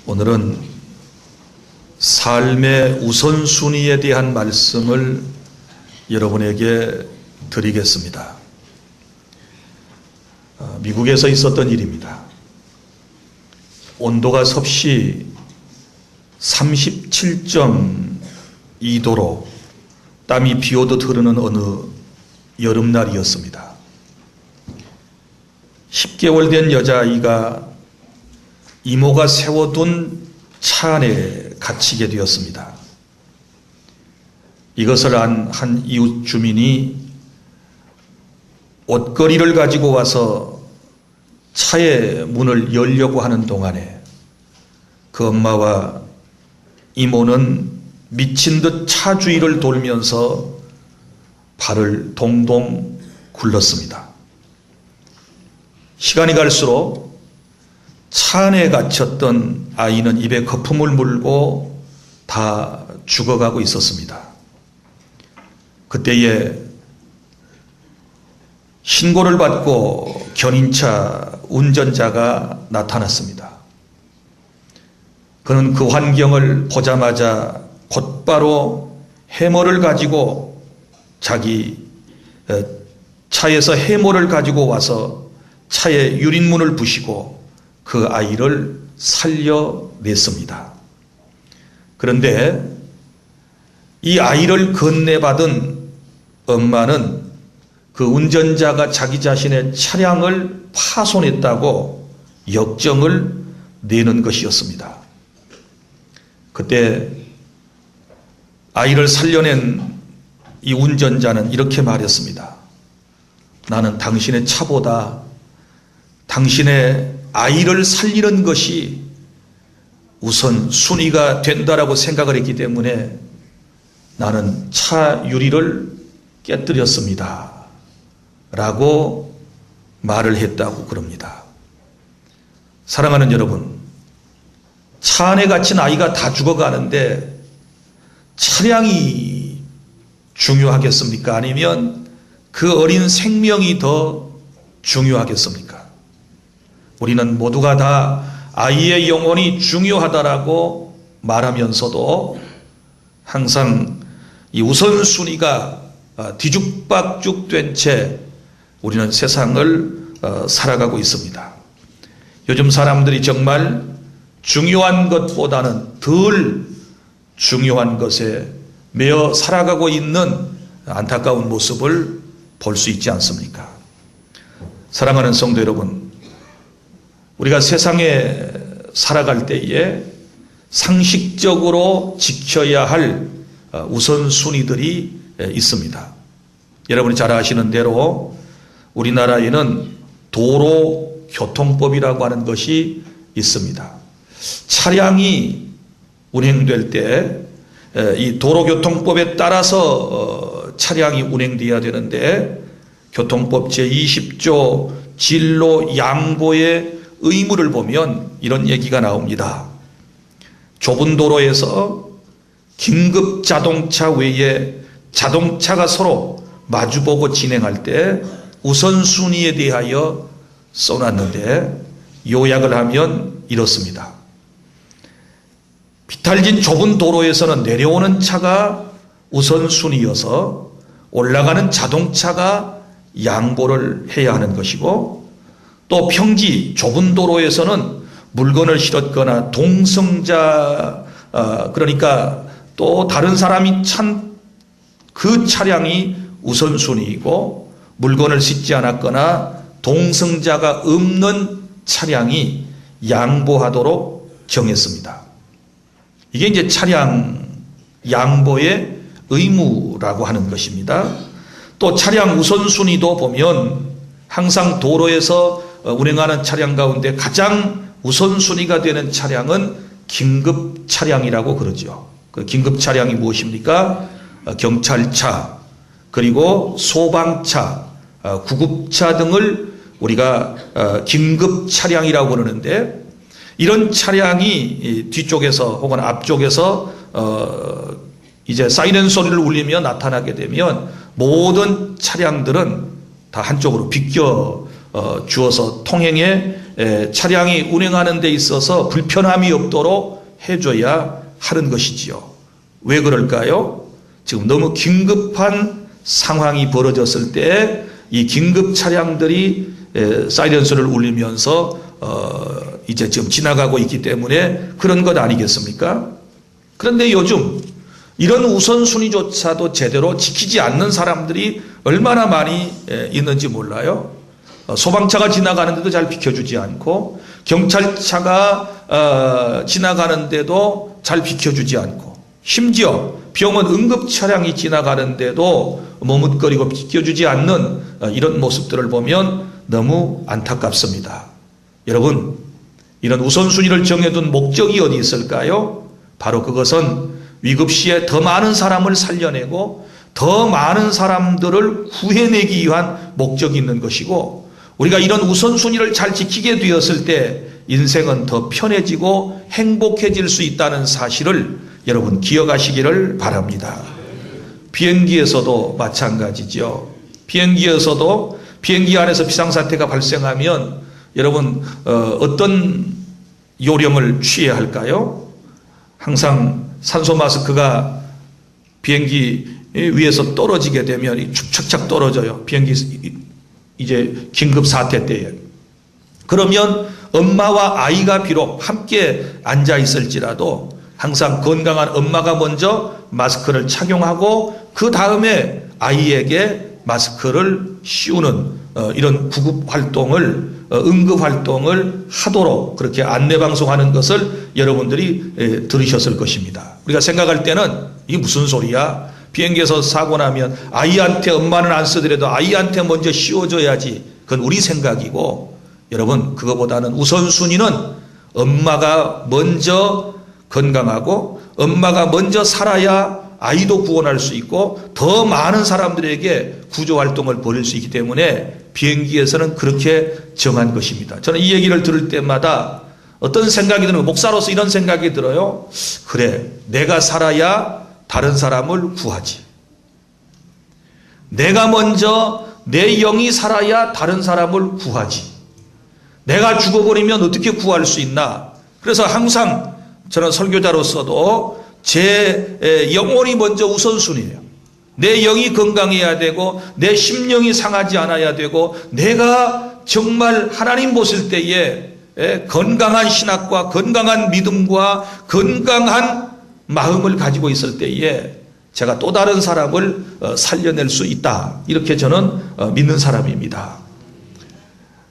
오늘은 삶의 우선순위에 대한 말씀을 여러분에게 드리겠습니다. 미국에서 있었던 일입니다. 온도가 섭씨 37.2도로 땀이 비오듯 흐르는 어느 여름날이었습니다. 10개월 된 여자아이가 이모가 세워둔 차 안에 갇히게 되었습니다. 이것을 안 한 이웃 주민이 옷걸이를 가지고 와서 차의 문을 열려고 하는 동안에 그 엄마와 이모는 미친 듯 차 주위를 돌면서 발을 동동 굴렀습니다. 시간이 갈수록 차 안에 갇혔던 아이는 입에 거품을 물고 다 죽어가고 있었습니다. 그때에 신고를 받고 견인차 운전자가 나타났습니다. 그는 그 환경을 보자마자 곧바로 해머를 가지고 자기 차에서 해머를 가지고 와서 차의 유리문을 부시고 그 아이를 살려냈습니다. 그런데 이 아이를 건네받은 엄마는 그 운전자가 자기 자신의 차량을 파손했다고 역정을 내는 것이었습니다. 그때 아이를 살려낸 이 운전자는 이렇게 말했습니다. 나는 당신의 차보다 당신의 아이를 살리는 것이 우선 순위가 된다라고 생각을 했기 때문에 나는 차 유리를 깨뜨렸습니다. 라고 말을 했다고 그럽니다. 사랑하는 여러분, 차 안에 갇힌 아이가 다 죽어가는데 차량이 중요하겠습니까? 아니면 그 어린 생명이 더 중요하겠습니까? 우리는 모두가 다 아이의 영혼이 중요하다라고 말하면서도 항상 이 우선순위가 뒤죽박죽 된 채 우리는 세상을 살아가고 있습니다. 요즘 사람들이 정말 중요한 것보다는 덜 중요한 것에 매여 살아가고 있는 안타까운 모습을 볼 수 있지 않습니까? 사랑하는 성도 여러분, 우리가 세상에 살아갈 때에 상식적으로 지켜야 할 우선순위들이 있습니다. 여러분이 잘 아시는 대로 우리나라에는 도로교통법이라고 하는 것이 있습니다. 차량이 운행될 때 이 도로교통법에 따라서 차량이 운행되어야 되는데 교통법 제20조 진로 양보의 의무를 보면 이런 얘기가 나옵니다. 좁은 도로에서 긴급 자동차 외에 자동차가 서로 마주보고 진행할 때 우선순위에 대하여 써놨는데 요약을 하면 이렇습니다. 비탈진 좁은 도로에서는 내려오는 차가 우선순위여서 올라가는 자동차가 양보를 해야 하는 것이고, 또 평지 좁은 도로에서는 물건을 실었거나 동승자 그러니까 또 다른 사람이 찬 그 차량이 우선순위이고, 물건을 싣지 않았거나 동승자가 없는 차량이 양보하도록 정했습니다. 이게 이제 차량 양보의 의무라고 하는 것입니다. 또 차량 우선순위도 보면 항상 도로에서 운행하는 차량 가운데 가장 우선순위가 되는 차량은 긴급 차량이라고 그러죠. 그 긴급 차량이 무엇입니까? 경찰차, 그리고 소방차, 구급차 등을 우리가 긴급 차량이라고 그러는데, 이런 차량이 뒤쪽에서 혹은 앞쪽에서 이제 사이렌 소리를 울리며 나타나게 되면 모든 차량들은 다 한쪽으로 비껴 주어서 통행에 차량이 운행하는 데 있어서 불편함이 없도록 해줘야 하는 것이지요. 왜 그럴까요? 지금 너무 긴급한 상황이 벌어졌을 때 이 긴급 차량들이 사이렌서를 울리면서 이제 지금 지나가고 있기 때문에 그런 것 아니겠습니까? 그런데 요즘 이런 우선순위조차도 제대로 지키지 않는 사람들이 얼마나 많이 있는지 몰라요. 소방차가 지나가는데도 잘 비켜주지 않고, 경찰차가 지나가는데도 잘 비켜주지 않고, 심지어 병원 응급차량이 지나가는데도 머뭇거리고 비켜주지 않는 이런 모습들을 보면 너무 안타깝습니다. 여러분, 이런 우선순위를 정해둔 목적이 어디 있을까요? 바로 그것은 위급시에 더 많은 사람을 살려내고 더 많은 사람들을 구해내기 위한 목적이 있는 것이고, 우리가 이런 우선순위를 잘 지키게 되었을 때 인생은 더 편해지고 행복해질 수 있다는 사실을 여러분 기억하시기를 바랍니다. 비행기에서도 마찬가지죠. 비행기에서도 비행기 안에서 비상사태가 발생하면 여러분 어떤 요령을 취해야 할까요? 항상 산소 마스크가 비행기 위에서 떨어지게 되면 축착착 떨어져요. 비행기 이제 긴급 사태 때에. 그러면 엄마와 아이가 비록 함께 앉아 있을지라도 항상 건강한 엄마가 먼저 마스크를 착용하고 그 다음에 아이에게 마스크를 씌우는 이런 구급 활동을 응급 활동을 하도록 그렇게 안내 방송하는 것을 여러분들이 들으셨을 것입니다. 우리가 생각할 때는 이게 무슨 소리야? 비행기에서 사고 나면 아이한테, 엄마는 안 쓰더라도 아이한테 먼저 씌워줘야지. 그건 우리 생각이고, 여러분 그거보다는 우선순위는 엄마가 먼저 건강하고 엄마가 먼저 살아야 아이도 구원할 수 있고 더 많은 사람들에게 구조활동을 벌일 수 있기 때문에 비행기에서는 그렇게 정한 것입니다. 저는 이 얘기를 들을 때마다 어떤 생각이 드는, 목사로서 이런 생각이 들어요. 그래, 내가 살아야 다른 사람을 구하지. 내가 먼저 내 영이 살아야 다른 사람을 구하지. 내가 죽어버리면 어떻게 구할 수 있나. 그래서 항상 저는 설교자로서도 제 영혼이 먼저 우선순위예요. 내 영이 건강해야 되고 내 심령이 상하지 않아야 되고 내가 정말 하나님 보실 때에 건강한 신학과 건강한 믿음과 건강한 마음을 가지고 있을 때에 제가 또 다른 사람을 살려낼 수 있다. 이렇게 저는 믿는 사람입니다.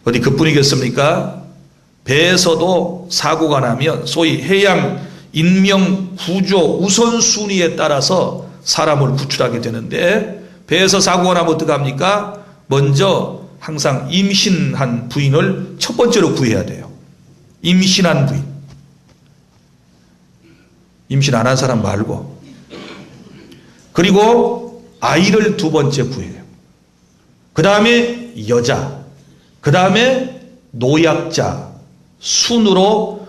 어디 그뿐이겠습니까? 배에서도 사고가 나면 소위 해양 인명 구조 우선순위에 따라서 사람을 구출하게 되는데, 배에서 사고가 나면 어떡합니까? 먼저 항상 임신한 부인을 첫 번째로 구해야 돼요. 임신한 부인. 임신 안 한 사람 말고. 그리고 아이를 두 번째 구해요. 그 다음에 여자. 그 다음에 노약자 순으로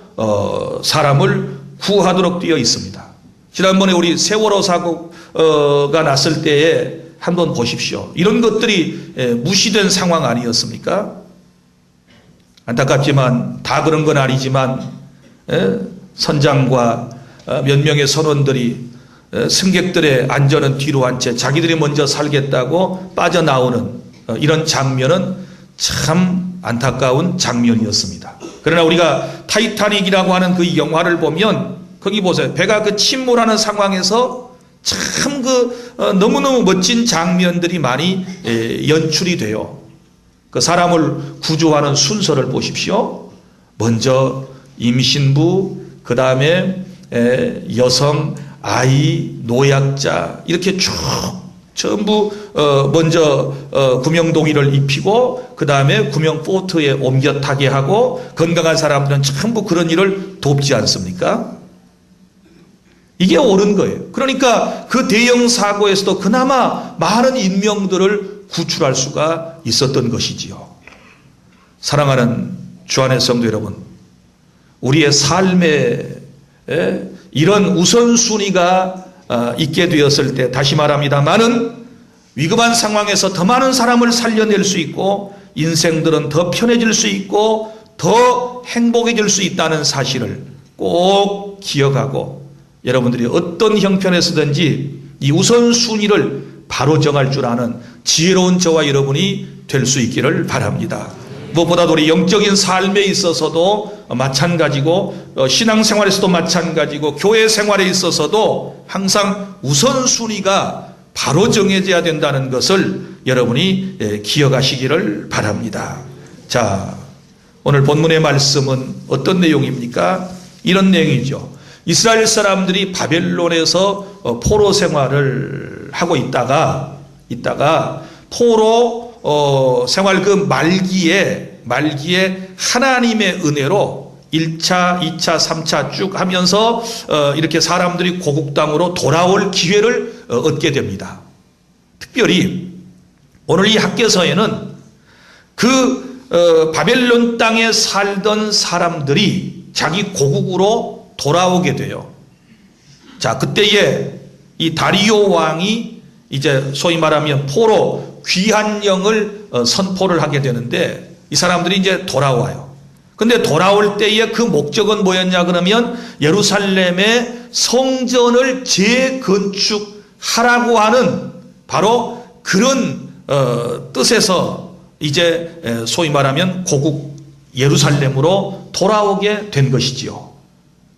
사람을 구하도록 되어 있습니다. 지난번에 우리 세월호 사고가 났을 때에 한번 보십시오. 이런 것들이 무시된 상황 아니었습니까? 안타깝지만 다 그런 건 아니지만 선장과 몇 명의 선원들이 승객들의 안전은 뒤로 한 채 자기들이 먼저 살겠다고 빠져나오는 이런 장면은 참 안타까운 장면이었습니다. 그러나 우리가 타이타닉이라고 하는 그 영화를 보면 거기 보세요. 배가 그 침몰하는 상황에서 참 너무너무 멋진 장면들이 많이 연출이 돼요. 그 사람을 구조하는 순서를 보십시오. 먼저 임신부, 그 다음에 여성, 아이, 노약자 이렇게 쭉 전부 먼저 구명동의를 입히고 그 다음에 구명보트에 옮겨 타게 하고 건강한 사람들은 전부 그런 일을 돕지 않습니까? 이게 옳은 거예요. 그러니까 그 대형 사고에서도 그나마 많은 인명들을 구출할 수가 있었던 것이지요. 사랑하는 주 안의 성도 여러분, 우리의 삶에 이런 우선순위가 있게 되었을 때, 다시 말합니다마는 위급한 상황에서 더 많은 사람을 살려낼 수 있고 인생들은 더 편해질 수 있고 더 행복해질 수 있다는 사실을 꼭 기억하고 여러분들이 어떤 형편에서든지 이 우선순위를 바로 정할 줄 아는 지혜로운 저와 여러분이 될 수 있기를 바랍니다. 무엇보다도 우리 영적인 삶에 있어서도 마찬가지고 신앙생활에서도 마찬가지고 교회 생활에 있어서도 항상 우선순위가 바로 정해져야 된다는 것을 여러분이 기억하시기를 바랍니다. 자, 오늘 본문의 말씀은 어떤 내용입니까? 이런 내용이죠. 이스라엘 사람들이 바벨론에서 포로 생활을 하고 있다가 포로 생활 그 말기에 하나님의 은혜로 1차, 2차, 3차 쭉 하면서 이렇게 사람들이 고국 땅으로 돌아올 기회를 얻게 됩니다. 특별히 오늘 이 학개서에는 그 바벨론 땅에 살던 사람들이 자기 고국으로 돌아오게 돼요. 자, 그때에 이 다리오 왕이 이제 소위 말하면 포로 귀환령을 선포를 하게 되는데 이 사람들이 이제 돌아와요. 근데 돌아올 때의 그 목적은 뭐였냐 그러면 예루살렘의 성전을 재건축하라고 하는 바로 그런 뜻에서 이제 소위 말하면 고국 예루살렘으로 돌아오게 된 것이지요.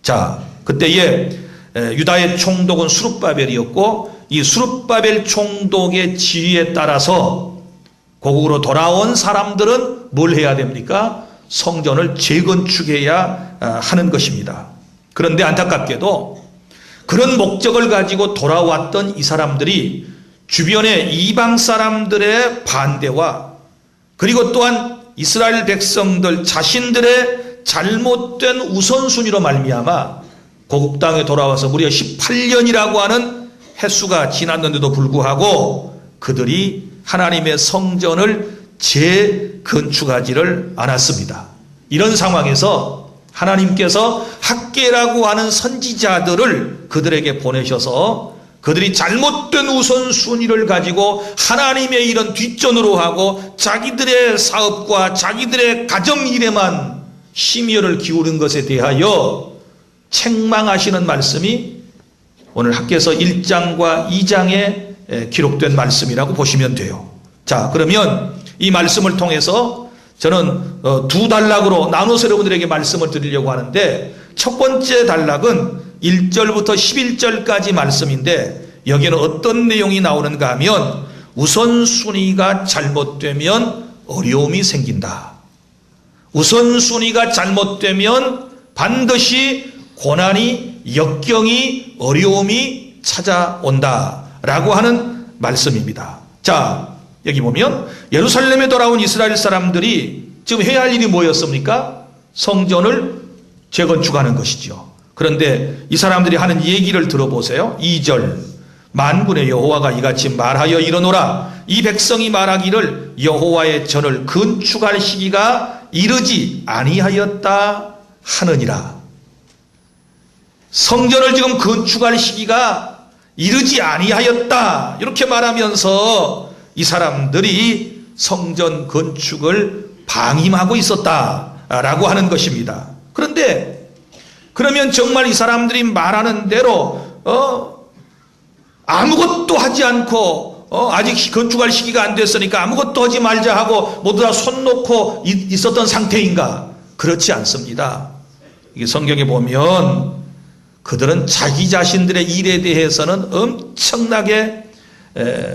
자, 그때에 유다의 총독은 수룹바벨이었고 이 수룹바벨 총독의 지휘에 따라서 고국으로 돌아온 사람들은 뭘 해야 됩니까? 성전을 재건축해야 하는 것입니다. 그런데 안타깝게도 그런 목적을 가지고 돌아왔던 이 사람들이 주변의 이방 사람들의 반대와 그리고 또한 이스라엘 백성들 자신들의 잘못된 우선순위로 말미암아 고국 땅에 돌아와서 무려 18년이라고 하는 횟수가 지났는데도 불구하고 그들이 하나님의 성전을 재건축하지를 않았습니다. 이런 상황에서 하나님께서 학개라고 하는 선지자들을 그들에게 보내셔서 그들이 잘못된 우선순위를 가지고 하나님의 일은 뒷전으로 하고 자기들의 사업과 자기들의 가정일에만 심혈을 기울인 것에 대하여 책망하시는 말씀이 오늘 학개서 1장과 2장에 기록된 말씀이라고 보시면 돼요. 자, 그러면 이 말씀을 통해서 저는 두 단락으로 나눠서 여러분들에게 말씀을 드리려고 하는데 첫 번째 단락은 1절부터 11절까지 말씀인데 여기에는 어떤 내용이 나오는가 하면 우선순위가 잘못되면 어려움이 생긴다. 우선순위가 잘못되면 반드시 고난이, 역경이, 어려움이 찾아온다 라고 하는 말씀입니다. 자, 여기 보면 예루살렘에 돌아온 이스라엘 사람들이 지금 해야 할 일이 뭐였습니까? 성전을 재건축하는 것이죠. 그런데 이 사람들이 하는 얘기를 들어보세요. 2절 만군의 여호와가 이같이 말하여 이르노라 이 백성이 말하기를 여호와의 전을 건축할 시기가 이르지 아니하였다 하느니라. 성전을 지금 건축할 시기가 이르지 아니하였다 이렇게 말하면서 이 사람들이 성전 건축을 방임하고 있었다라고 하는 것입니다. 그런데 그러면 정말 이 사람들이 말하는 대로 아무것도 하지 않고 아직 건축할 시기가 안 됐으니까 아무것도 하지 말자 하고 모두 다 손 놓고 있었던 상태인가? 그렇지 않습니다. 이게 성경에 보면 그들은 자기 자신들의 일에 대해서는 엄청나게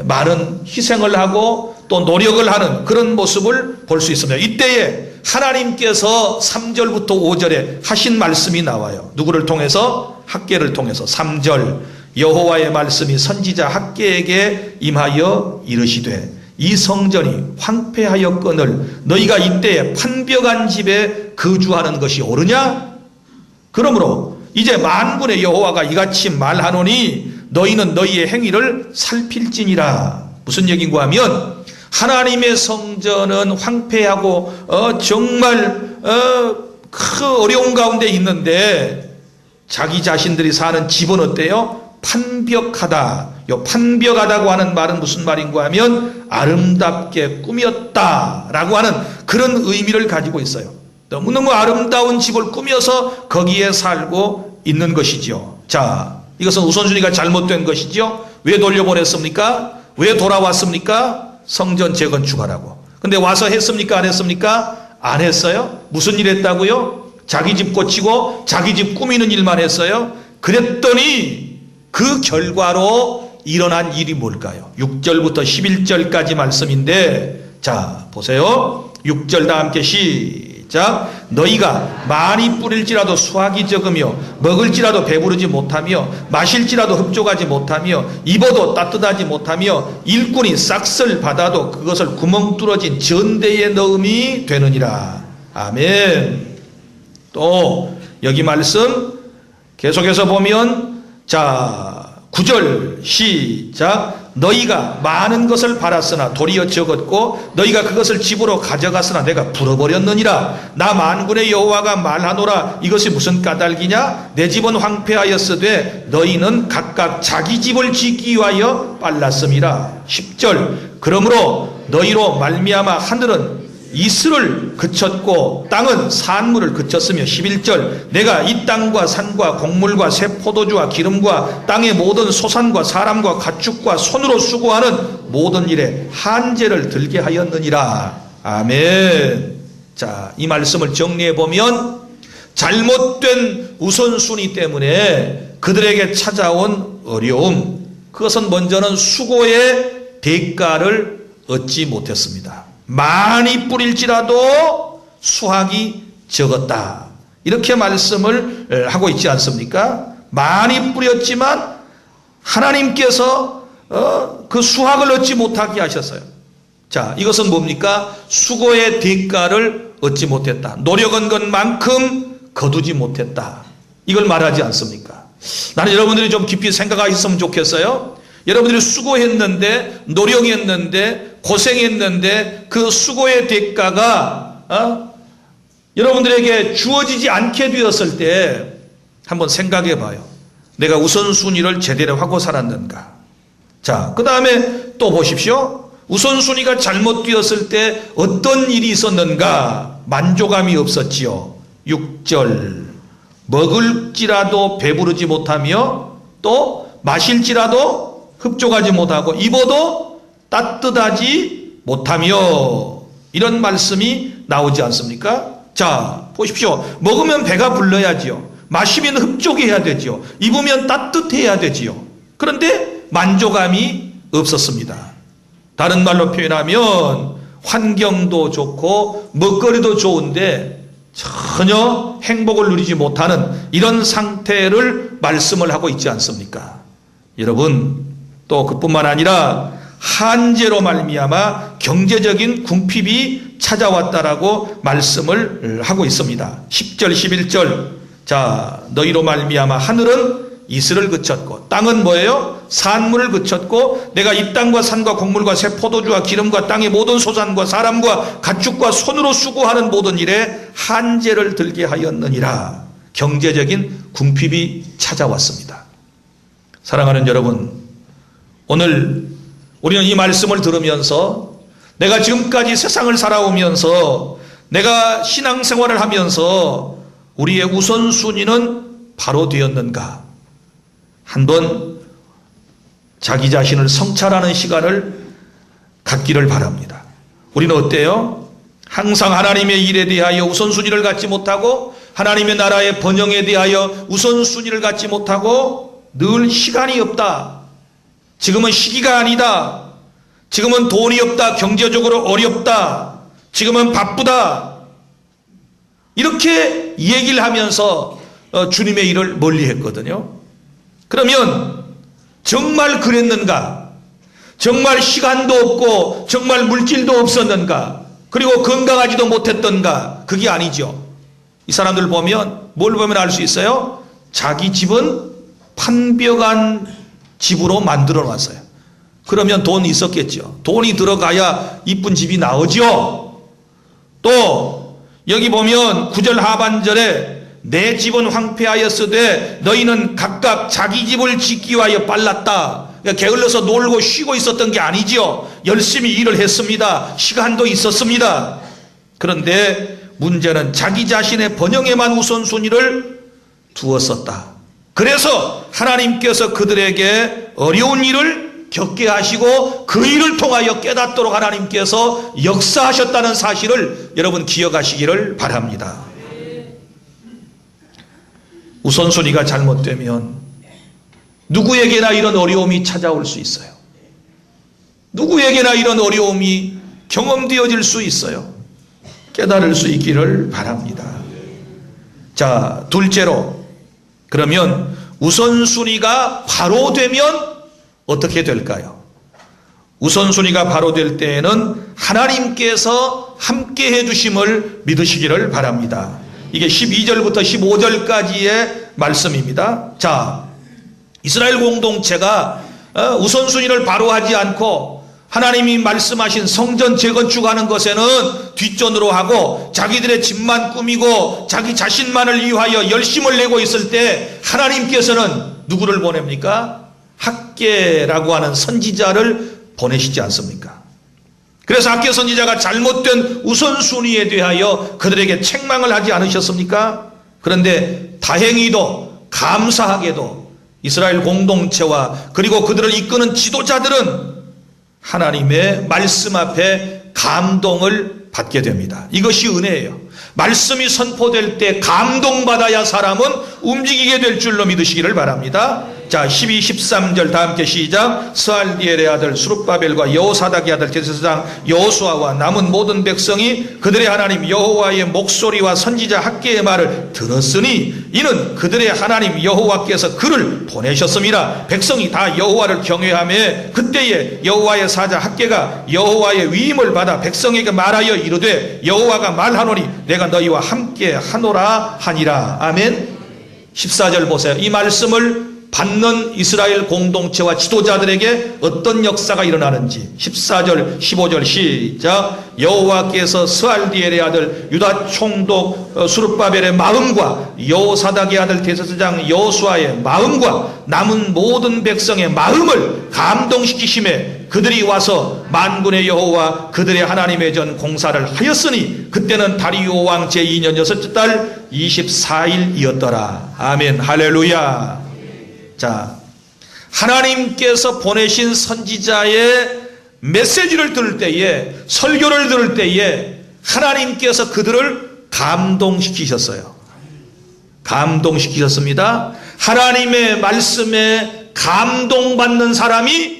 많은 희생을 하고 또 노력을 하는 그런 모습을 볼 수 있습니다. 이때에 하나님께서 3절부터 5절에 하신 말씀이 나와요. 누구를 통해서? 학개를 통해서 3절 여호와의 말씀이 선지자 학개에게 임하여 이르시되 이 성전이 황폐하였거늘 너희가 이때에 판벽한 집에 거주하는 것이 옳으냐? 그러므로 이제 만군의 여호와가 이같이 말하노니 너희는 너희의 행위를 살필지니라. 무슨 얘기인가 하면 하나님의 성전은 황폐하고 정말 큰 어려운 가운데 있는데 자기 자신들이 사는 집은 어때요? 판벽하다. 요 판벽하다고 하는 말은 무슨 말인가 하면 아름답게 꾸몄다라고 하는 그런 의미를 가지고 있어요. 너무너무 아름다운 집을 꾸며서 거기에 살고 있는 것이죠. 자, 이것은 우선순위가 잘못된 것이죠. 왜 돌려보냈습니까? 왜 돌아왔습니까? 성전 재건축하라고. 근데 와서 했습니까? 안 했습니까? 안 했어요. 무슨 일 했다고요? 자기 집 고치고 자기 집 꾸미는 일만 했어요. 그랬더니 그 결과로 일어난 일이 뭘까요? 6절부터 11절까지 말씀인데, 자 보세요. 6절 다 함께 시작. 너희가 많이 뿌릴지라도 수확이 적으며 먹을지라도 배부르지 못하며 마실지라도 흡족하지 못하며 입어도 따뜻하지 못하며 일꾼이 싹쓸 받아도 그것을 구멍 뚫어진 전대에 넣음이 되느니라. 아멘. 또 여기 말씀 계속해서 보면, 자 9절 시작. 너희가 많은 것을 팔았으나 도리어 적었고 너희가 그것을 집으로 가져갔으나 내가 불어버렸느니라. 나 만군의 여호와가 말하노라. 이것이 무슨 까닭이냐? 내 집은 황폐하였으되 너희는 각각 자기 집을 짓기 위하여 빨랐음이라. 10절. 그러므로 너희로 말미암아 하늘은 이슬을 그쳤고 땅은 산물을 그쳤으며 11절. 내가 이 땅과 산과 곡물과 새 포도주와 기름과 땅의 모든 소산과 사람과 가축과 손으로 수고하는 모든 일에 한제를 들게 하였느니라. 아멘. 자, 이 말씀을 정리해 보면 잘못된 우선순위 때문에 그들에게 찾아온 어려움, 그것은 먼저는 수고의 대가를 얻지 못했습니다. 많이 뿌릴지라도 수확이 적었다. 이렇게 말씀을 하고 있지 않습니까? 많이 뿌렸지만 하나님께서 그 수확을 얻지 못하게 하셨어요. 자, 이것은 뭡니까? 수고의 대가를 얻지 못했다. 노력한 것만큼 거두지 못했다. 이걸 말하지 않습니까? 나는 여러분들이 좀 깊이 생각하셨으면 좋겠어요. 여러분들이 수고했는데, 노력했는데, 고생했는데 그 수고의 대가가 여러분들에게 주어지지 않게 되었을 때 한번 생각해 봐요. 내가 우선순위를 제대로 하고 살았는가? 자, 그 다음에 또 보십시오. 우선순위가 잘못되었을 때 어떤 일이 있었는가? 만족감이 없었지요. 6절. 먹을지라도 배부르지 못하며 또 마실지라도 흡족하지 못하고 입어도 따뜻하지 못하며, 이런 말씀이 나오지 않습니까? 자, 보십시오. 먹으면 배가 불러야지요. 마시면 흡족해야 되지요. 입으면 따뜻해야 되지요. 그런데 만족감이 없었습니다. 다른 말로 표현하면 환경도 좋고 먹거리도 좋은데 전혀 행복을 누리지 못하는 이런 상태를 말씀을 하고 있지 않습니까? 여러분, 또 그뿐만 아니라 한제로 말미암아 경제적인 궁핍이 찾아왔다라고 말씀을 하고 있습니다. 10절 11절. 자, 너희로 말미암아 하늘은 이슬을 그쳤고 땅은 뭐예요? 산물을 그쳤고 내가 이 땅과 산과 곡물과 새 포도주와 기름과 땅의 모든 소산과 사람과 가축과 손으로 수고하는 모든 일에 한제를 들게 하였느니라. 경제적인 궁핍이 찾아왔습니다. 사랑하는 여러분, 오늘 우리는 이 말씀을 들으면서 내가 지금까지 세상을 살아오면서 내가 신앙생활을 하면서 우리의 우선순위는 바로 되었는가? 한번 자기 자신을 성찰하는 시간을 갖기를 바랍니다. 우리는 어때요? 항상 하나님의 일에 대하여 우선순위를 갖지 못하고 하나님의 나라의 번영에 대하여 우선순위를 갖지 못하고 늘 시간이 없다. 지금은 시기가 아니다. 지금은 돈이 없다. 경제적으로 어렵다. 지금은 바쁘다. 이렇게 얘기를 하면서 주님의 일을 멀리했거든요. 그러면 정말 그랬는가? 정말 시간도 없고 정말 물질도 없었는가? 그리고 건강하지도 못했던가? 그게 아니죠. 이 사람들 보면 뭘 보면 알 수 있어요? 자기 집은 판벽한 집으로 만들어 놨어요. 그러면 돈이 있었겠죠. 돈이 들어가야 이쁜 집이 나오죠. 또 여기 보면 9절 하반절에 내 집은 황폐하였으되 너희는 각각 자기 집을 짓기 위하여 빨랐다. 그러니까 게을러서 놀고 쉬고 있었던 게 아니죠. 열심히 일을 했습니다. 시간도 있었습니다. 그런데 문제는 자기 자신의 번영에만 우선순위를 두었었다. 그래서 하나님께서 그들에게 어려운 일을 겪게 하시고 그 일을 통하여 깨닫도록 하나님께서 역사하셨다는 사실을 여러분 기억하시기를 바랍니다. 우선순위가 잘못되면 누구에게나 이런 어려움이 찾아올 수 있어요. 누구에게나 이런 어려움이 경험되어질 수 있어요. 깨달을 수 있기를 바랍니다. 자, 둘째로, 그러면 우선순위가 바로 되면 어떻게 될까요? 우선순위가 바로 될 때에는 하나님께서 함께 해주심을 믿으시기를 바랍니다. 이게 12절부터 15절까지의 말씀입니다. 자, 이스라엘 공동체가 우선순위를 바로 하지 않고 하나님이 말씀하신 성전 재건축하는 것에는 뒷전으로 하고 자기들의 집만 꾸미고 자기 자신만을 위하여 열심을 내고 있을 때 하나님께서는 누구를 보냅니까? 학개라고 하는 선지자를 보내시지 않습니까? 그래서 학개 선지자가 잘못된 우선순위에 대하여 그들에게 책망을 하지 않으셨습니까? 그런데 다행히도 감사하게도 이스라엘 공동체와 그리고 그들을 이끄는 지도자들은 하나님의 말씀 앞에 감동을 받게 됩니다. 이것이 은혜예요. 말씀이 선포될 때 감동받아야 사람은 움직이게 될 줄로 믿으시기를 바랍니다. 자, 12, 13절 다 함께 시작. 스알디엘의 아들 수룹바벨과 여호사닥의 아들 대제사장 여호수아와 남은 모든 백성이 그들의 하나님 여호와의 목소리와 선지자 학개의 말을 들었으니 이는 그들의 하나님 여호와께서 그를 보내셨음이라. 백성이 다 여호와를 경외하며 그때에 여호와의 사자 학개가 여호와의 위임을 받아 백성에게 말하여 이르되 여호와가 말하노니 내가 너희와 함께 하노라 하니라. 아멘. 14절 보세요. 이 말씀을 받는 이스라엘 공동체와 지도자들에게 어떤 역사가 일어나는지 14절 15절 시작. 여호와께서 스알디엘의 아들 유다 총독 수룹바벨의 마음과 여호사닥의 아들 대제사장 여호수아의 마음과 남은 모든 백성의 마음을 감동시키심에 그들이 와서 만군의 여호와 그들의 하나님의 전 공사를 하였으니 그때는 다리오 왕 제2년 6째 달 24일이었더라. 아멘. 할렐루야. 자, 하나님께서 보내신 선지자의 메시지를 들을 때에, 설교를 들을 때에 하나님께서 그들을 감동시키셨어요. 감동시키셨습니다. 하나님의 말씀에 감동받는 사람이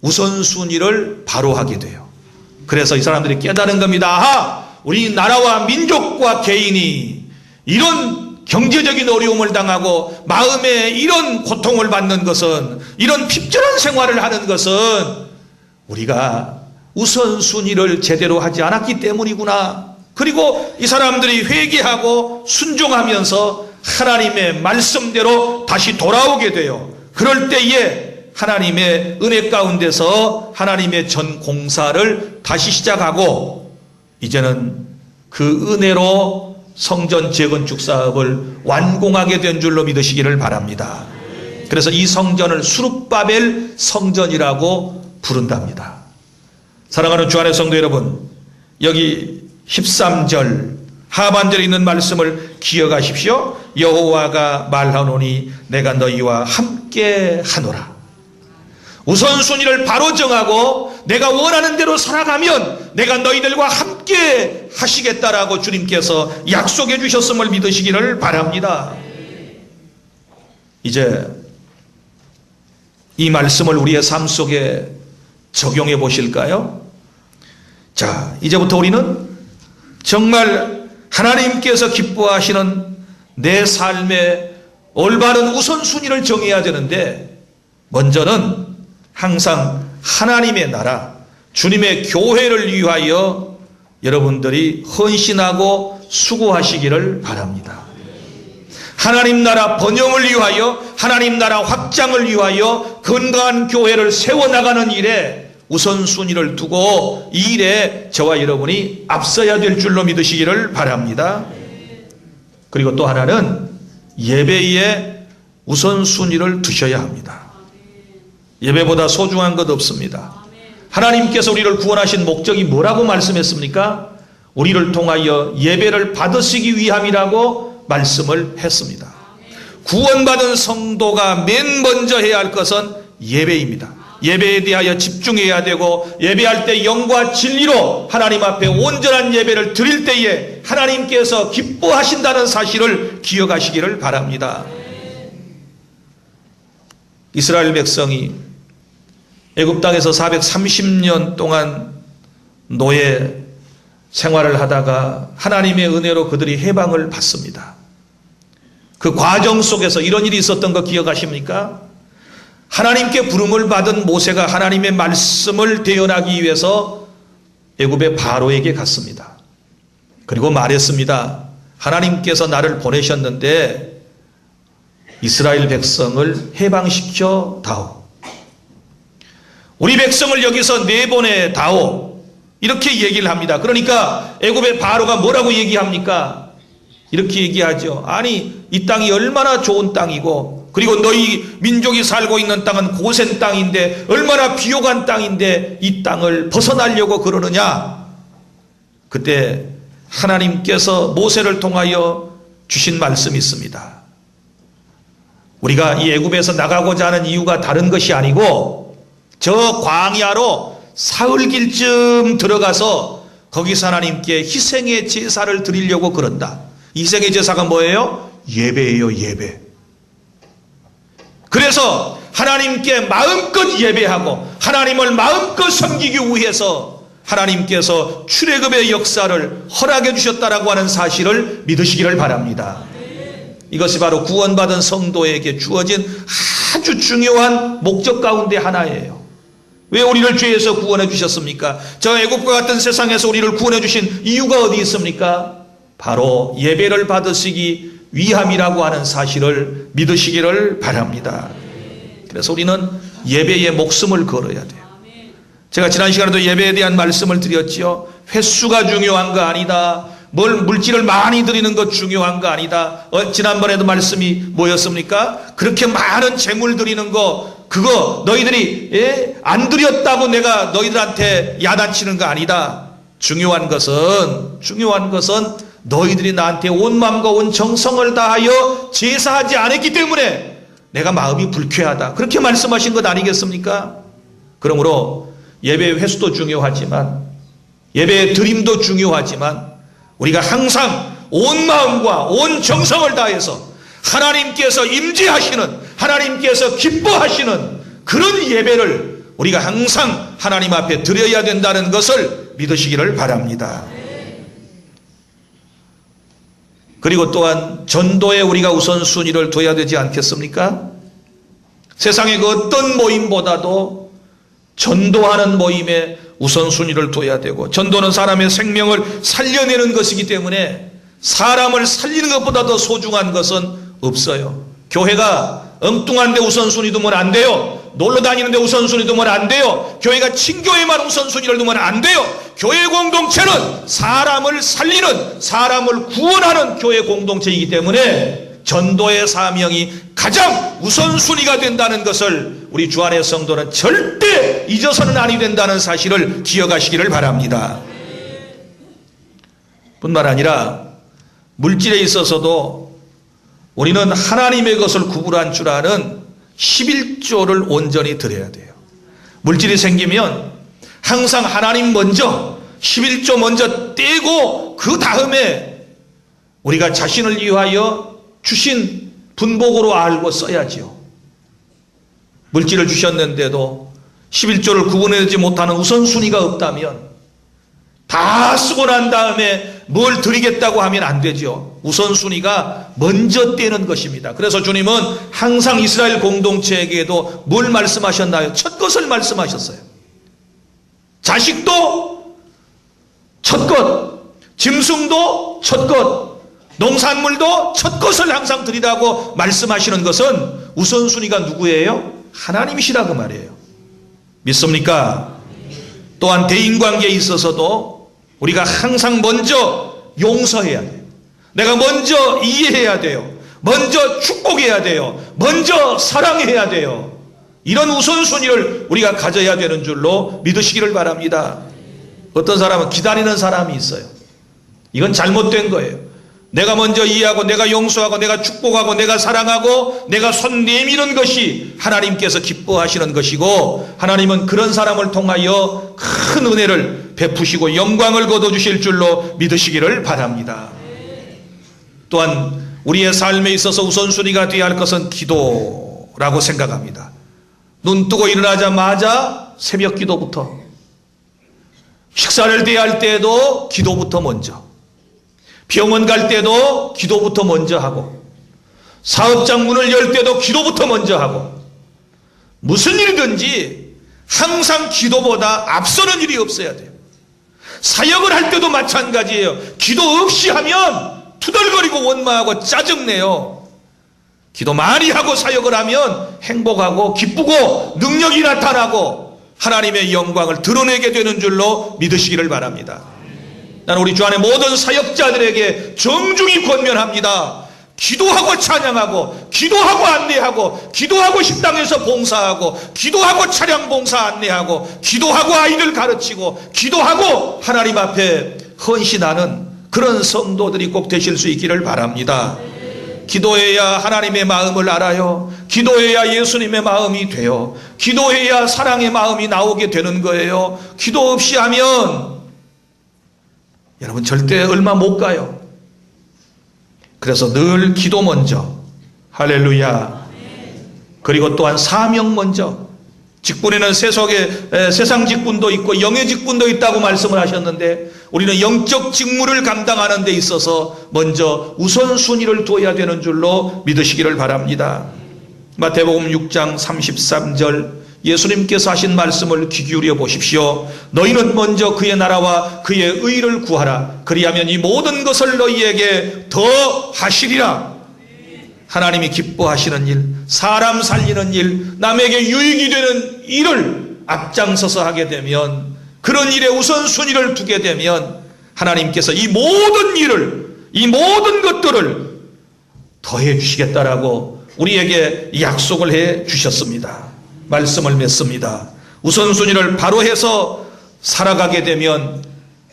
우선순위를 바로 하게 돼요. 그래서 이 사람들이 깨달은 겁니다. 아하, 우리 나라와 민족과 개인이 이런 경제적인 어려움을 당하고 마음에 이런 고통을 받는 것은, 이런 핍절한 생활을 하는 것은 우리가 우선순위를 제대로 하지 않았기 때문이구나. 그리고 이 사람들이 회개하고 순종하면서 하나님의 말씀대로 다시 돌아오게 돼요. 그럴 때에 하나님의 은혜 가운데서 하나님의 전 공사를 다시 시작하고 이제는 그 은혜로 성전 재건축 사업을 완공하게 된 줄로 믿으시기를 바랍니다. 그래서 이 성전을 수룹바벨 성전이라고 부른답니다. 사랑하는 주 안의 성도 여러분, 여기 13절 하반절에 있는 말씀을 기억하십시오. 여호와가 말하노니 내가 너희와 함께 하노라. 우선순위를 바로 정하고 내가 원하는 대로 살아가면 내가 너희들과 함께 하시겠다라고 주님께서 약속해 주셨음을 믿으시기를 바랍니다. 이제 이 말씀을 우리의 삶 속에 적용해 보실까요? 자, 이제부터 우리는 정말 하나님께서 기뻐하시는 내 삶의 올바른 우선순위를 정해야 되는데, 먼저는 항상 하나님의 나라, 주님의 교회를 위하여 여러분들이 헌신하고 수고하시기를 바랍니다. 하나님 나라 번영을 위하여, 하나님 나라 확장을 위하여 건강한 교회를 세워나가는 일에 우선순위를 두고 이 일에 저와 여러분이 앞서야 될 줄로 믿으시기를 바랍니다. 그리고 또 하나는 예배에 우선순위를 두셔야 합니다. 예배보다 소중한 것 없습니다. 하나님께서 우리를 구원하신 목적이 뭐라고 말씀했습니까? 우리를 통하여 예배를 받으시기 위함이라고 말씀을 했습니다. 구원받은 성도가 맨 먼저 해야 할 것은 예배입니다. 예배에 대하여 집중해야 되고, 예배할 때 영과 진리로 하나님 앞에 온전한 예배를 드릴 때에 하나님께서 기뻐하신다는 사실을 기억하시기를 바랍니다. 이스라엘 백성이 애굽 땅에서 430년 동안 노예 생활을 하다가 하나님의 은혜로 그들이 해방을 받습니다. 그 과정 속에서 이런 일이 있었던 거 기억하십니까? 하나님께 부름을 받은 모세가 하나님의 말씀을 대언하기 위해서 애굽의 바로에게 갔습니다. 그리고 말했습니다. 하나님께서 나를 보내셨는데 이스라엘 백성을 해방시켜 다오. 우리 백성을 여기서 내보내 다오. 이렇게 얘기를 합니다. 그러니까 애굽의 바로가 뭐라고 얘기합니까? 이렇게 얘기하죠. 아니, 이 땅이 얼마나 좋은 땅이고, 그리고 너희 민족이 살고 있는 땅은 고센 땅인데, 얼마나 비옥한 땅인데 이 땅을 벗어나려고 그러느냐? 그때 하나님께서 모세를 통하여 주신 말씀이 있습니다. 우리가 이 애굽에서 나가고자 하는 이유가 다른 것이 아니고, 저 광야로 사흘길쯤 들어가서 거기서 하나님께 희생의 제사를 드리려고 그런다. 희생의 제사가 뭐예요? 예배예요, 예배. 그래서 하나님께 마음껏 예배하고 하나님을 마음껏 섬기기 위해서 하나님께서 출애굽의 역사를 허락해 주셨다라고 하는 사실을 믿으시기를 바랍니다. 이것이 바로 구원받은 성도에게 주어진 아주 중요한 목적 가운데 하나예요. 왜 우리를 죄에서 구원해 주셨습니까? 저 애굽과 같은 세상에서 우리를 구원해 주신 이유가 어디 있습니까? 바로 예배를 받으시기 위함이라고 하는 사실을 믿으시기를 바랍니다. 그래서 우리는 예배에 목숨을 걸어야 돼요. 제가 지난 시간에도 예배에 대한 말씀을 드렸지요. 횟수가 중요한 거 아니다. 물질을 많이 드리는 것 중요한 거 아니다. 지난번에도 말씀이 뭐였습니까? 그렇게 많은 재물 드리는 거, 그거 너희들이 안 드렸다고 내가 너희들한테 야단치는 거 아니다. 중요한 것은 너희들이 나한테 온 마음과 온 정성을 다하여 제사하지 않았기 때문에 내가 마음이 불쾌하다. 그렇게 말씀하신 것 아니겠습니까? 그러므로 예배의 횟수도 중요하지만, 예배의 드림도 중요하지만, 우리가 항상 온 마음과 온 정성을 다해서 하나님께서 임재하시는, 하나님께서 기뻐하시는 그런 예배를 우리가 항상 하나님 앞에 드려야 된다는 것을 믿으시기를 바랍니다. 그리고 또한 전도에 우리가 우선순위를 둬야 되지 않겠습니까? 세상의 그 어떤 모임보다도 전도하는 모임에 우선순위를 둬야 되고, 전도는 사람의 생명을 살려내는 것이기 때문에 사람을 살리는 것보다 더 소중한 것은 없어요. 교회가 엉뚱한 데 우선순위 두면 안 돼요. 놀러 다니는 데 우선순위 두면 안 돼요. 교회가 친교회만 우선순위를 두면 안 돼요. 교회 공동체는 사람을 살리는, 사람을 구원하는 교회 공동체이기 때문에 전도의 사명이 가장 우선순위가 된다는 것을 우리 주 안의 성도는 절대 잊어서는 아니 된다는 사실을 기억하시기를 바랍니다. 뿐만 아니라 물질에 있어서도 우리는 하나님의 것을 구분한 줄 아는 11조를 온전히 드려야 돼요. 물질이 생기면 항상 하나님 먼저 11조 먼저 떼고 그 다음에 우리가 자신을 위하여 주신 분복으로 알고 써야지요. 물질을 주셨는데도 11조를 구분하지 못하는 우선순위가 없다면 다 쓰고 난 다음에 뭘 드리겠다고 하면 안 되죠. 우선순위가 먼저 떼는 것입니다. 그래서 주님은 항상 이스라엘 공동체에게도 뭘 말씀하셨나요? 첫 것을 말씀하셨어요. 자식도 첫 것, 짐승도 첫 것, 농산물도 첫 것을 항상 드리라고 말씀하시는 것은 우선순위가 누구예요? 하나님이시라고 말이에요. 믿습니까? 또한 대인관계에 있어서도 우리가 항상 먼저 용서해야 돼요. 내가 먼저 이해해야 돼요. 먼저 축복해야 돼요. 먼저 사랑해야 돼요. 이런 우선순위를 우리가 가져야 되는 줄로 믿으시기를 바랍니다. 어떤 사람은 기다리는 사람이 있어요. 이건 잘못된 거예요. 내가 먼저 이해하고 내가 용서하고 내가 축복하고 내가 사랑하고 내가 손 내미는 것이 하나님께서 기뻐하시는 것이고, 하나님은 그런 사람을 통하여 큰 은혜를 베푸시고 영광을 거둬주실 줄로 믿으시기를 바랍니다. 또한 우리의 삶에 있어서 우선순위가 되어야 할 것은 기도라고 생각합니다. 눈 뜨고 일어나자마자 새벽 기도부터, 식사를 대할 때에도 기도부터 먼저, 병원 갈 때도 기도부터 먼저 하고, 사업장 문을 열 때도 기도부터 먼저 하고, 무슨 일이든지 항상 기도보다 앞서는 일이 없어야 돼요. 사역을 할 때도 마찬가지예요. 기도 없이 하면 투덜거리고 원망하고 짜증내요. 기도 많이 하고 사역을 하면 행복하고 기쁘고 능력이 나타나고 하나님의 영광을 드러내게 되는 줄로 믿으시기를 바랍니다. 나는 우리 주 안의 모든 사역자들에게 정중히 권면합니다. 기도하고 찬양하고, 기도하고 안내하고, 기도하고 식당에서 봉사하고, 기도하고 차량 봉사 안내하고, 기도하고 아이들 가르치고, 기도하고 하나님 앞에 헌신하는 그런 성도들이 꼭 되실 수 있기를 바랍니다. 기도해야 하나님의 마음을 알아요. 기도해야 예수님의 마음이 돼요. 기도해야 사랑의 마음이 나오게 되는 거예요. 기도 없이 하면 여러분 절대 얼마 못 가요. 그래서 늘 기도 먼저, 할렐루야. 그리고 또한 사명 먼저. 직분에는 세상 직분도 있고 영의 직분도 있다고 말씀을 하셨는데, 우리는 영적 직무를 감당하는 데 있어서 먼저 우선순위를 둬야 되는 줄로 믿으시기를 바랍니다. 마태복음 6장 33절 예수님께서 하신 말씀을 귀 기울여 보십시오. 너희는 먼저 그의 나라와 그의 의를 구하라. 그리하면 이 모든 것을 너희에게 더 하시리라. 하나님이 기뻐하시는 일, 사람 살리는 일, 남에게 유익이 되는 일을 앞장서서 하게 되면, 그런 일에 우선순위를 두게 되면 하나님께서 이 모든 일을, 이 모든 것들을 더해 주시겠다라고 우리에게 약속을 해 주셨습니다. 말씀을 맺습니다. 우선순위를 바로 해서 살아가게 되면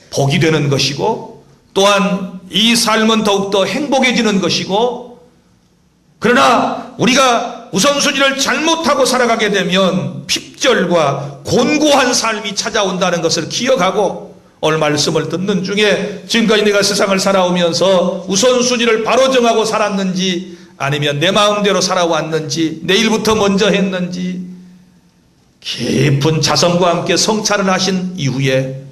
복이 되는 것이고, 또한 이 삶은 더욱더 행복해지는 것이고, 그러나 우리가 우선순위를 잘못하고 살아가게 되면 핍절과 곤고한 삶이 찾아온다는 것을 기억하고, 오늘 말씀을 듣는 중에 지금까지 내가 세상을 살아오면서 우선순위를 바로 정하고 살았는지, 아니면 내 마음대로 살아왔는지, 내일부터 먼저 했는지, 깊은 자성과 함께 성찰을 하신 이후에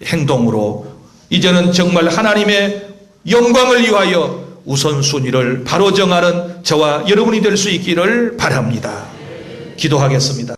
행동으로 이제는 정말 하나님의 영광을 위하여 우선순위를 바로 정하는 저와 여러분이 될 수 있기를 바랍니다. 기도하겠습니다.